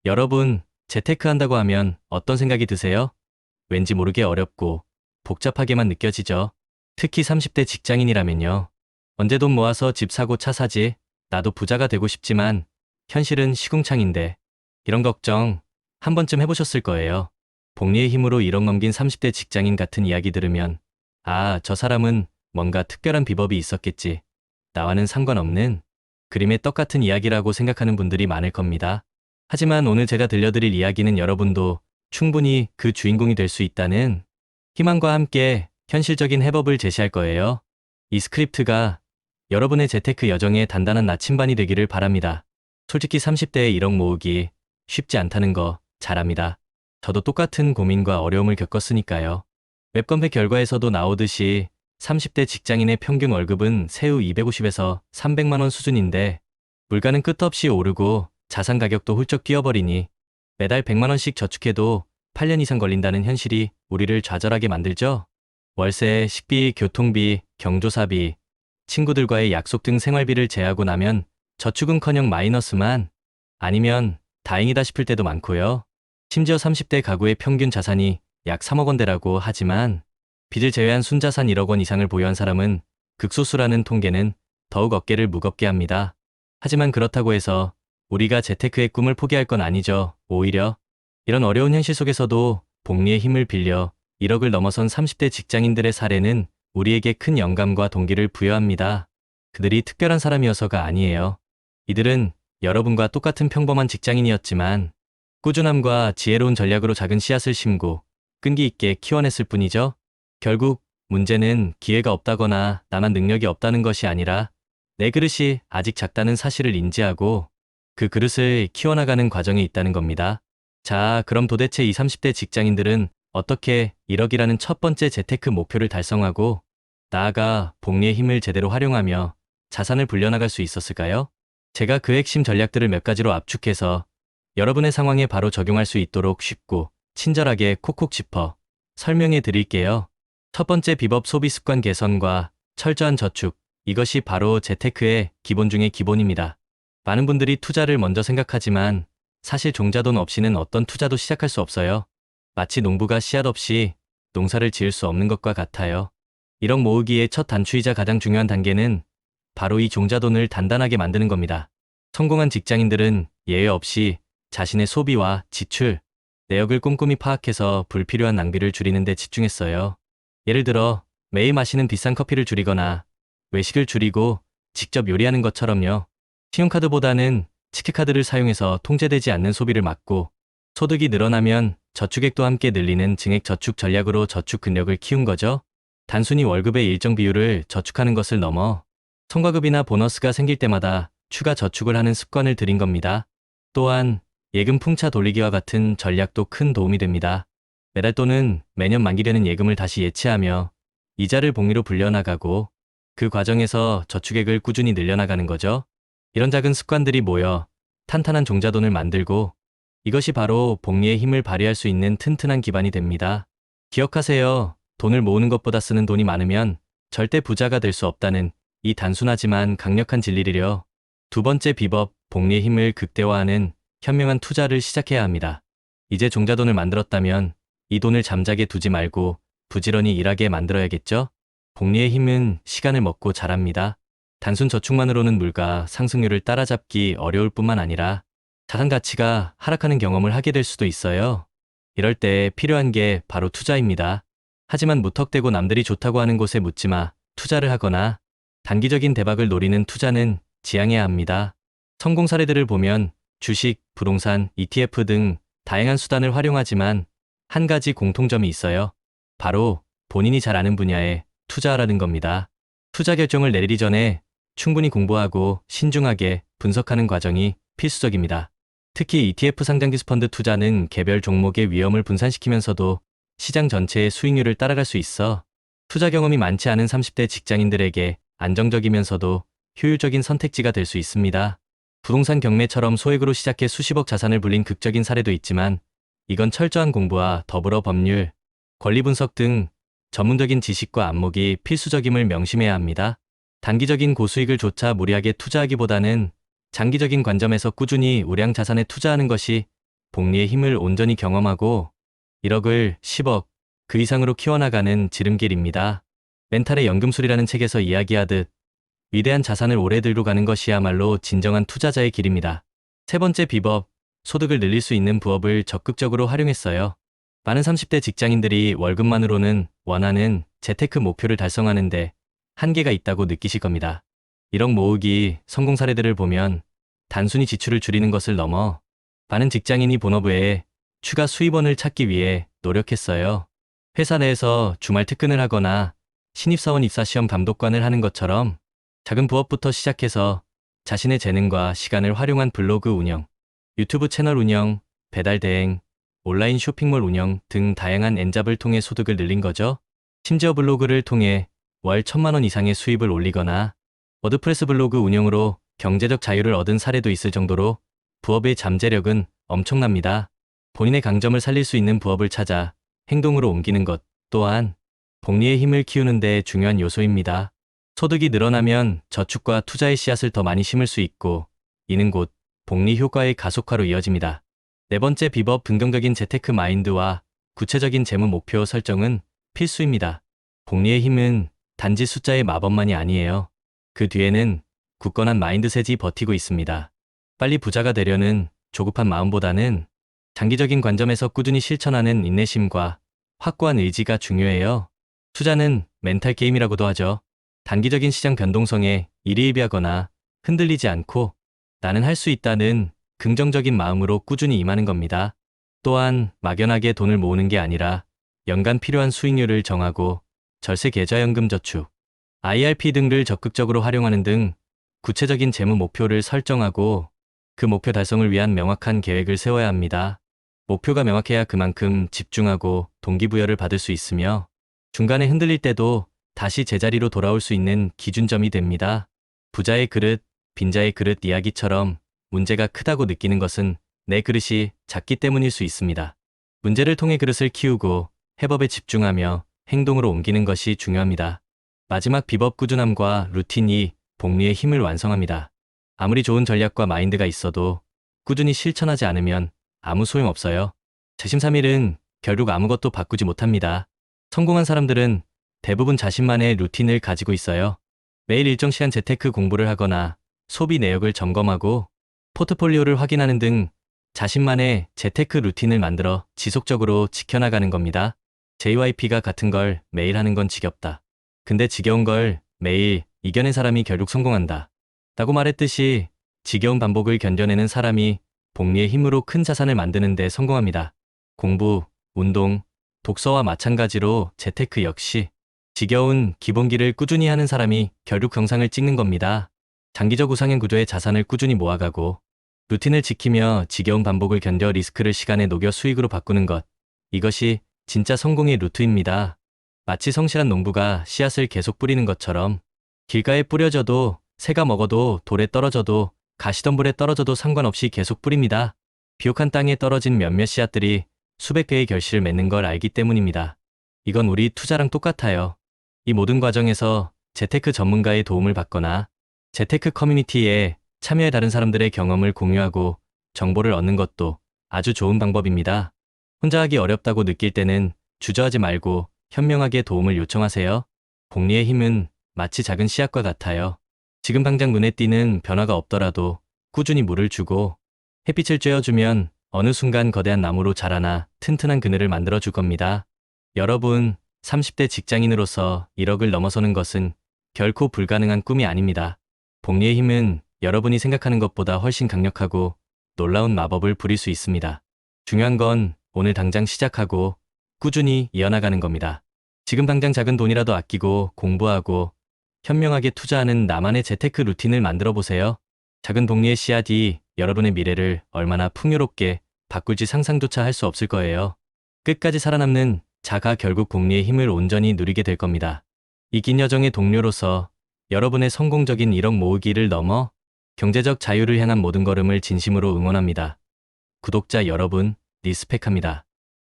여러분, 재테크한다고 하면 어떤 생각이 드세요? 왠지 모르게 어렵고 복잡하게만 느껴지죠. 특히 30대 직장인이라면요. 언제 돈 모아서 집 사고 차 사지? 나도 부자가 되고 싶지만 현실은 시궁창인데 이런 걱정 한 번쯤 해보셨을 거예요. 복리의 힘으로 1억 넘긴 30대 직장인 같은 이야기 들으면 아, 저 사람은 뭔가 특별한 비법이 있었겠지. 나와는 상관없는 그림의 떡 같은 이야기라고 생각하는 분들이 많을 겁니다. 하지만 오늘 제가 들려드릴 이야기는 여러분도 충분히 그 주인공이 될 수 있다는 희망과 함께 현실적인 해법을 제시할 거예요. 이 스크립트가 여러분의 재테크 여정에 단단한 나침반이 되기를 바랍니다. 솔직히 30대에 1억 모으기 쉽지 않다는 거 잘 압니다. 저도 똑같은 고민과 어려움을 겪었으니까요. 웹검색 결과에서도 나오듯이 30대 직장인의 평균 월급은 세후 250에서 300만 원 수준인데 물가는 끝없이 오르고 자산 가격도 훌쩍 뛰어버리니 매달 100만 원씩 저축해도 8년 이상 걸린다는 현실이 우리를 좌절하게 만들죠. 월세, 식비, 교통비, 경조사비, 친구들과의 약속 등 생활비를 제하고 나면 저축은커녕 마이너스만 아니면 다행이다 싶을 때도 많고요. 심지어 30대 가구의 평균 자산이 약 3억 원대라고 하지만 빚을 제외한 순자산 1억 원 이상을 보유한 사람은 극소수라는 통계는 더욱 어깨를 무겁게 합니다. 하지만 그렇다고 해서 우리가 재테크의 꿈을 포기할 건 아니죠. 오히려 이런 어려운 현실 속에서도 복리의 힘을 빌려 1억을 넘어선 30대 직장인들의 사례는 우리에게 큰 영감과 동기를 부여합니다. 그들이 특별한 사람이어서가 아니에요. 이들은 여러분과 똑같은 평범한 직장인이었지만 꾸준함과 지혜로운 전략으로 작은 씨앗을 심고 끈기 있게 키워냈을 뿐이죠. 결국 문제는 기회가 없다거나 나만 능력이 없다는 것이 아니라 내 그릇이 아직 작다는 사실을 인지하고 그 그릇을 키워나가는 과정에 있다는 겁니다. 자, 그럼 도대체 이 30대 직장인들은 어떻게 1억이라는 첫 번째 재테크 목표를 달성하고 나아가 복리의 힘을 제대로 활용하며 자산을 불려나갈 수 있었을까요? 제가 그 핵심 전략들을 몇 가지로 압축해서 여러분의 상황에 바로 적용할 수 있도록 쉽고 친절하게 콕콕 짚어 설명해 드릴게요. 첫 번째 비법 소비 습관 개선과 철저한 저축. 이것이 바로 재테크의 기본 중의 기본입니다. 많은 분들이 투자를 먼저 생각하지만 사실 종자돈 없이는 어떤 투자도 시작할 수 없어요. 마치 농부가 씨앗 없이 농사를 지을 수 없는 것과 같아요. 1억 모으기의 첫 단추이자 가장 중요한 단계는 바로 이 종자돈을 단단하게 만드는 겁니다. 성공한 직장인들은 예외 없이 자신의 소비와 지출, 내역을 꼼꼼히 파악해서 불필요한 낭비를 줄이는 데 집중했어요. 예를 들어 매일 마시는 비싼 커피를 줄이거나 외식을 줄이고 직접 요리하는 것처럼요. 신용카드보다는 치크카드를 사용해서 통제되지 않는 소비를 막고 소득이 늘어나면 저축액도 함께 늘리는 증액저축 전략으로 저축 근력을 키운 거죠. 단순히 월급의 일정 비율을 저축하는 것을 넘어 성과급이나 보너스가 생길 때마다 추가 저축을 하는 습관을 들인 겁니다. 또한 예금 풍차 돌리기와 같은 전략도 큰 도움이 됩니다. 매달 또는 매년 만기되는 예금을 다시 예치하며 이자를 복리로 불려나가고 그 과정에서 저축액을 꾸준히 늘려나가는 거죠. 이런 작은 습관들이 모여 탄탄한 종자돈을 만들고 이것이 바로 복리의 힘을 발휘할 수 있는 튼튼한 기반이 됩니다. 기억하세요. 돈을 모으는 것보다 쓰는 돈이 많으면 절대 부자가 될 수 없다는 이 단순하지만 강력한 진리를요. 두 번째 비법, 복리의 힘을 극대화하는 현명한 투자를 시작해야 합니다. 이제 종자돈을 만들었다면 이 돈을 잠자게 두지 말고 부지런히 일하게 만들어야겠죠? 복리의 힘은 시간을 먹고 자랍니다. 단순 저축만으로는 물가 상승률을 따라잡기 어려울 뿐만 아니라 자산 가치가 하락하는 경험을 하게 될 수도 있어요. 이럴 때 필요한 게 바로 투자입니다. 하지만 무턱대고 남들이 좋다고 하는 곳에 묻지마 투자를 하거나 단기적인 대박을 노리는 투자는 지양해야 합니다. 성공 사례들을 보면 주식, 부동산, ETF 등 다양한 수단을 활용하지만 한 가지 공통점이 있어요. 바로 본인이 잘 아는 분야에 투자하라는 겁니다. 투자 결정을 내리기 전에 충분히 공부하고 신중하게 분석하는 과정이 필수적입니다. 특히 ETF 상장기수 펀드 투자는 개별 종목의 위험을 분산시키면서도 시장 전체의 수익률을 따라갈 수 있어 투자 경험이 많지 않은 30대 직장인들에게 안정적이면서도 효율적인 선택지가 될 수 있습니다. 부동산 경매처럼 소액으로 시작해 수십억 자산을 불린 극적인 사례도 있지만 이건 철저한 공부와 더불어 법률, 권리 분석 등 전문적인 지식과 안목이 필수적임을 명심해야 합니다. 단기적인 고수익을 좇아 무리하게 투자하기보다는 장기적인 관점에서 꾸준히 우량 자산에 투자하는 것이 복리의 힘을 온전히 경험하고 1억을 10억, 그 이상으로 키워나가는 지름길입니다. 멘탈의 연금술이라는 책에서 이야기하듯 위대한 자산을 오래 들고 가는 것이야말로 진정한 투자자의 길입니다. 세 번째 비법, 소득을 늘릴 수 있는 부업을 적극적으로 활용했어요. 많은 30대 직장인들이 월급만으로는 원하는 재테크 목표를 달성하는데 한계가 있다고 느끼실 겁니다. 1억 모으기 성공 사례들을 보면 단순히 지출을 줄이는 것을 넘어 많은 직장인이 본업 외에 추가 수입원을 찾기 위해 노력했어요. 회사 내에서 주말 특근을 하거나 신입사원 입사시험 감독관을 하는 것처럼 작은 부업부터 시작해서 자신의 재능과 시간을 활용한 블로그 운영, 유튜브 채널 운영, 배달 대행, 온라인 쇼핑몰 운영 등 다양한 N잡을 통해 소득을 늘린 거죠. 심지어 블로그를 통해 월 1,000만 원 이상의 수입을 올리거나 워드프레스 블로그 운영으로 경제적 자유를 얻은 사례도 있을 정도로 부업의 잠재력은 엄청납니다. 본인의 강점을 살릴 수 있는 부업을 찾아 행동으로 옮기는 것 또한 복리의 힘을 키우는 데 중요한 요소입니다. 소득이 늘어나면 저축과 투자의 씨앗을 더 많이 심을 수 있고 이는 곧 복리 효과의 가속화로 이어집니다. 네 번째 비법, 긍정적인 재테크 마인드와 구체적인 재무 목표 설정은 필수입니다. 복리의 힘은 단지 숫자의 마법만이 아니에요. 그 뒤에는 굳건한 마인드셋이 버티고 있습니다. 빨리 부자가 되려는 조급한 마음보다는 장기적인 관점에서 꾸준히 실천하는 인내심과 확고한 의지가 중요해요. 투자는 멘탈 게임이라고도 하죠. 단기적인 시장 변동성에 일희일비하거나 흔들리지 않고 나는 할 수 있다는 긍정적인 마음으로 꾸준히 임하는 겁니다. 또한 막연하게 돈을 모으는 게 아니라 연간 필요한 수익률을 정하고 절세 계좌연금 저축, IRP 등을 적극적으로 활용하는 등 구체적인 재무 목표를 설정하고 그 목표 달성을 위한 명확한 계획을 세워야 합니다. 목표가 명확해야 그만큼 집중하고 동기부여를 받을 수 있으며 중간에 흔들릴 때도 다시 제자리로 돌아올 수 있는 기준점이 됩니다. 부자의 그릇, 빈자의 그릇 이야기처럼 문제가 크다고 느끼는 것은 내 그릇이 작기 때문일 수 있습니다. 문제를 통해 그릇을 키우고 해법에 집중하며 행동으로 옮기는 것이 중요합니다. 마지막 비법, 꾸준함과 루틴이 복리의 힘을 완성합니다. 아무리 좋은 전략과 마인드가 있어도 꾸준히 실천하지 않으면 아무 소용없어요. 재심삼일은 결국 아무것도 바꾸지 못합니다. 성공한 사람들은 대부분 자신만의 루틴을 가지고 있어요. 매일 일정 시간 재테크 공부를 하거나 소비 내역을 점검하고 포트폴리오를 확인하는 등 자신만의 재테크 루틴을 만들어 지속적으로 지켜나가는 겁니다. JYP가 같은 걸 매일 하는 건 지겹다. 근데 지겨운 걸 매일 이겨낸 사람이 결국 성공한다. 라고 말했듯이 지겨운 반복을 견뎌내는 사람이 복리의 힘으로 큰 자산을 만드는 데 성공합니다. 공부, 운동, 독서와 마찬가지로 재테크 역시 지겨운 기본기를 꾸준히 하는 사람이 결국 정상을 찍는 겁니다. 장기적 우상향 구조의 자산을 꾸준히 모아가고 루틴을 지키며 지겨운 반복을 견뎌 리스크를 시간에 녹여 수익으로 바꾸는 것. 이것이 진짜 성공의 루트입니다. 마치 성실한 농부가 씨앗을 계속 뿌리는 것처럼 길가에 뿌려져도 새가 먹어도 돌에 떨어져도 가시덤불에 떨어져도 상관없이 계속 뿌립니다. 비옥한 땅에 떨어진 몇몇 씨앗들이 수백 개의 결실을 맺는 걸 알기 때문입니다. 이건 우리 투자랑 똑같아요. 이 모든 과정에서 재테크 전문가의 도움을 받거나 재테크 커뮤니티에 참여해 다른 사람들의 경험을 공유하고 정보를 얻는 것도 아주 좋은 방법입니다. 혼자 하기 어렵다고 느낄 때는 주저하지 말고 현명하게 도움을 요청하세요. 복리의 힘은 마치 작은 씨앗과 같아요. 지금 당장 눈에 띄는 변화가 없더라도 꾸준히 물을 주고 햇빛을 쬐어주면 어느 순간 거대한 나무로 자라나 튼튼한 그늘을 만들어줄 겁니다. 여러분, 30대 직장인으로서 1억을 넘어서는 것은 결코 불가능한 꿈이 아닙니다. 복리의 힘은 여러분이 생각하는 것보다 훨씬 강력하고 놀라운 마법을 부릴 수 있습니다. 중요한 건 오늘 당장 시작하고 꾸준히 이어나가는 겁니다. 지금 당장 작은 돈이라도 아끼고 공부하고 현명하게 투자하는 나만의 재테크 루틴을 만들어 보세요. 작은 복리의 씨앗이 여러분의 미래를 얼마나 풍요롭게 바꿀지 상상조차 할 수 없을 거예요. 끝까지 살아남는 자가 결국 복리의 힘을 온전히 누리게 될 겁니다. 이 긴 여정의 동료로서 여러분의 성공적인 1억 모으기를 넘어 경제적 자유를 향한 모든 걸음을 진심으로 응원합니다. 구독자 여러분, 리스펙합니다.